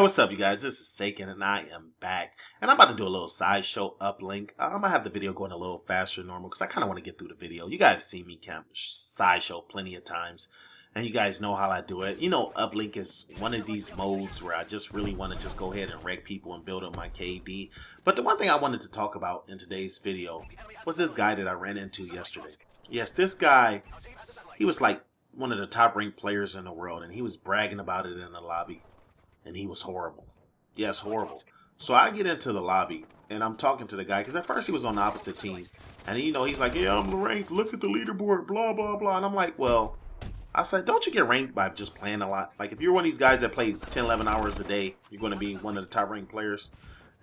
What's up, you guys? This is Saken, and I am back. And I'm about to do a little sideshow uplink. I'm going to have the video going a little faster than normal because I kind of want to get through the video. You guys have seen me camp sideshow plenty of times, and you guys know how I do it. You know, uplink is one of these modes where I just really want to just go ahead and wreck people and build up my KD. But the one thing I wanted to talk about in today's video was this guy that I ran into yesterday. Yes, this guy, he was like one of the top ranked players in the world, and he was bragging about it in the lobby. And he was horrible. Yes, horrible. So I get into the lobby, and I'm talking to the guy, because at first he was on the opposite team. And, you know, he's like, yeah, I'm ranked. Look at the leaderboard, blah, blah, blah. And I'm like, well, I said, don't you get ranked by just playing a lot? Like, if you're one of these guys that play 10, 11 hours a day, you're going to be one of the top ranked players.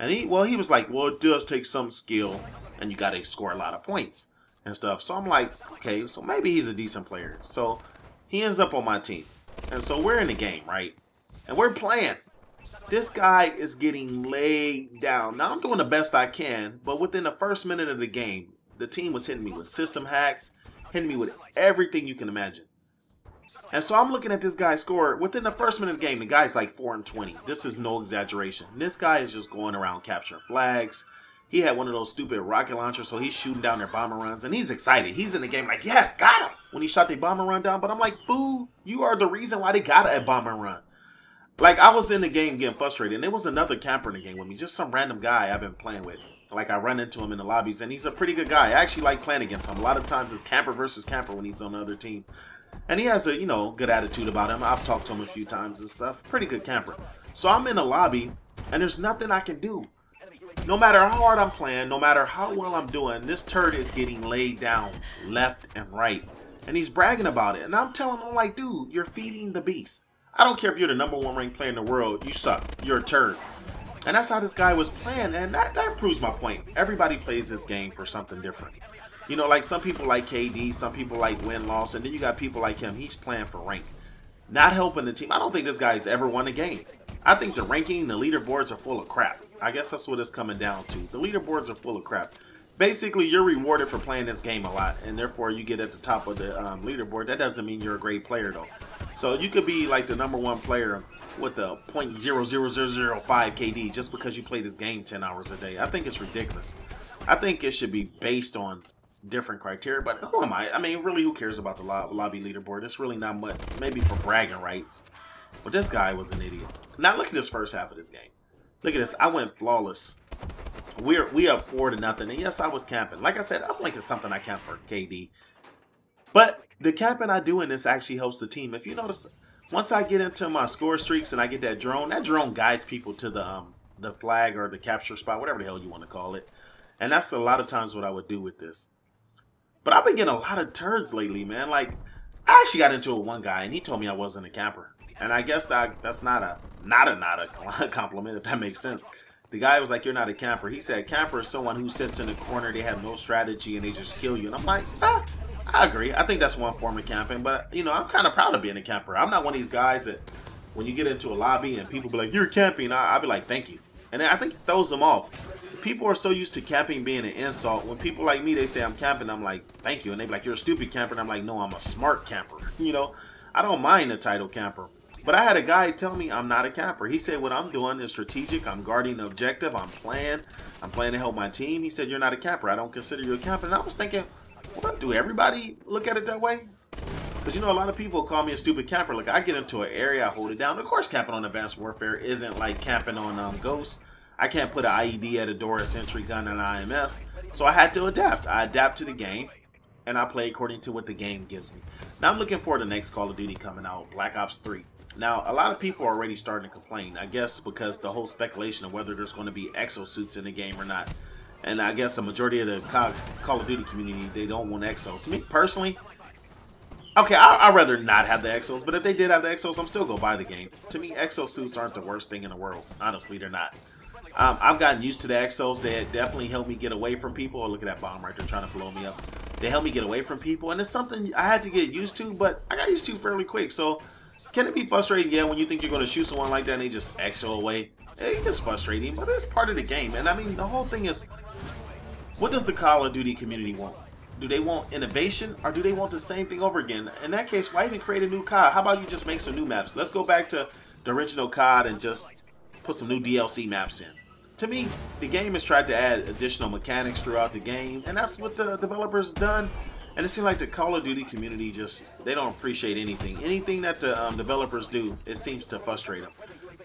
And he was like, well, it does take some skill, and you got to score a lot of points and stuff. So I'm like, okay, so maybe he's a decent player. So he ends up on my team. And so we're in the game, right? And we're playing. This guy is getting laid down. Now, I'm doing the best I can, but within the first minute of the game, the team was hitting me with system hacks, hitting me with everything you can imagine. And so I'm looking at this guy's score. Within the first minute of the game, the guy's like 4-20. This is no exaggeration. This guy is just going around capturing flags. He had one of those stupid rocket launchers, so he's shooting down their bomber runs, and he's excited. He's in the game like, yes, got him, when he shot the bomber run down. But I'm like, boo, you are the reason why they got a bomber run. Like, I was in the game getting frustrated, and there was another camper in the game with me, just some random guy I've been playing with. Like, I run into him in the lobbies, and he's a pretty good guy. I actually like playing against him. A lot of times it's camper versus camper when he's on the other team. And he has a, you know, good attitude about him. I've talked to him a few times and stuff. Pretty good camper. So I'm in the lobby, and there's nothing I can do. No matter how hard I'm playing, no matter how well I'm doing, this turd is getting laid down left and right. And he's bragging about it. And I'm telling him, like, dude, you're feeding the beast. I don't care if you're the #1 ranked player in the world. You suck. You're a turd. And that's how this guy was playing. And that proves my point. Everybody plays this game for something different. You know, like some people like KD. Some people like win-loss. And then you got people like him. He's playing for rank. Not helping the team. I don't think this guy's ever won a game. I think the ranking, the leaderboards are full of crap. I guess that's what it's coming down to. The leaderboards are full of crap. Basically, you're rewarded for playing this game a lot. And therefore, you get at the top of the leaderboard. That doesn't mean you're a great player, though. So you could be like the #1 player with a .00005 KD just because you play this game 10 hours a day. I think it's ridiculous. I think it should be based on different criteria. But who am I? I mean, really, who cares about the lobby leaderboard? It's really not much. Maybe for bragging rights. But this guy was an idiot. Now look at this first half of this game. Look at this. I went flawless. We up 4-0. And yes, I was camping. Like I said, uplink is something I camp for KD. But the camping I do in this actually helps the team. If you notice, once I get into my score streaks and I get that drone guides people to the flag or the capture spot, whatever the hell you want to call it. And that's a lot of times what I would do with this. But I've been getting a lot of turds lately, man. Like, I actually got into it with one guy, and he told me I wasn't a camper. And I guess that's not a compliment, if that makes sense. The guy was like, you're not a camper. He said, camper is someone who sits in the corner, they have no strategy, and they just kill you. And I'm like, I agree. I think that's one form of camping, but, you know, I'm kind of proud of being a camper. I'm not one of these guys that when you get into a lobby and people be like, you're camping, I'll be like, thank you. And I think it throws them off. People are so used to camping being an insult. When people like me, they say I'm camping, I'm like, thank you. And they be like, you're a stupid camper. And I'm like, no, I'm a smart camper. You know, I don't mind the title camper. But I had a guy tell me I'm not a camper. He said what I'm doing is strategic. I'm guarding the objective. I'm playing to help my team. He said, you're not a camper. I don't consider you a camper. And I was thinking, what, do everybody look at it that way? Because, you know, a lot of people call me a stupid camper. Like, I get into an area, I hold it down. Of course, camping on Advanced Warfare isn't like camping on Ghost. I can't put an IED at a door, a sentry gun, and an IMS. So I had to adapt. I adapt to the game, and I play according to what the game gives me. Now, I'm looking for the next Call of Duty coming out, Black Ops 3. Now, a lot of people are already starting to complain, I guess because the whole speculation of whether there's going to be exosuits in the game or not. And I guess a majority of the Call of Duty community, they don't want exos. Me, personally, okay, I'd rather not have the exos, but if they did have the exos, I'm still going to buy the game. To me, exosuits aren't the worst thing in the world. Honestly, they're not. I've gotten used to the exos. They definitely helped me get away from people. Oh, look at that bomb right there trying to blow me up. They helped me get away from people, and it's something I had to get used to, but I got used to fairly quick. So, can it be frustrating? Yeah, when you think you're going to shoot someone like that and they just exo away. It gets frustrating, but it's part of the game. And I mean, the whole thing is, what does the Call of Duty community want? Do they want innovation, or do they want the same thing over again? In that case, why even create a new COD? How about you just make some new maps? Let's go back to the original COD and just put some new DLC maps in. To me, the game has tried to add additional mechanics throughout the game, and that's what the developers done. And it seems like the Call of Duty community they don't appreciate anything. Anything that the developers do, it seems to frustrate them.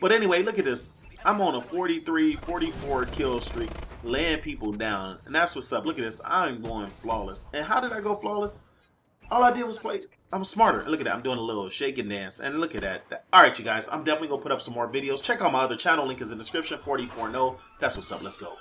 But anyway, look at this. I'm on a 43, 44 kill streak, laying people down, and that's what's up. Look at this. I'm going flawless. And how did I go flawless? All I did was play. I'm smarter. Look at that. I'm doing a little shake and dance. And look at that. All right, you guys. I'm definitely going to put up some more videos. Check out my other channel. Link is in the description. 44 No. That's what's up. Let's go.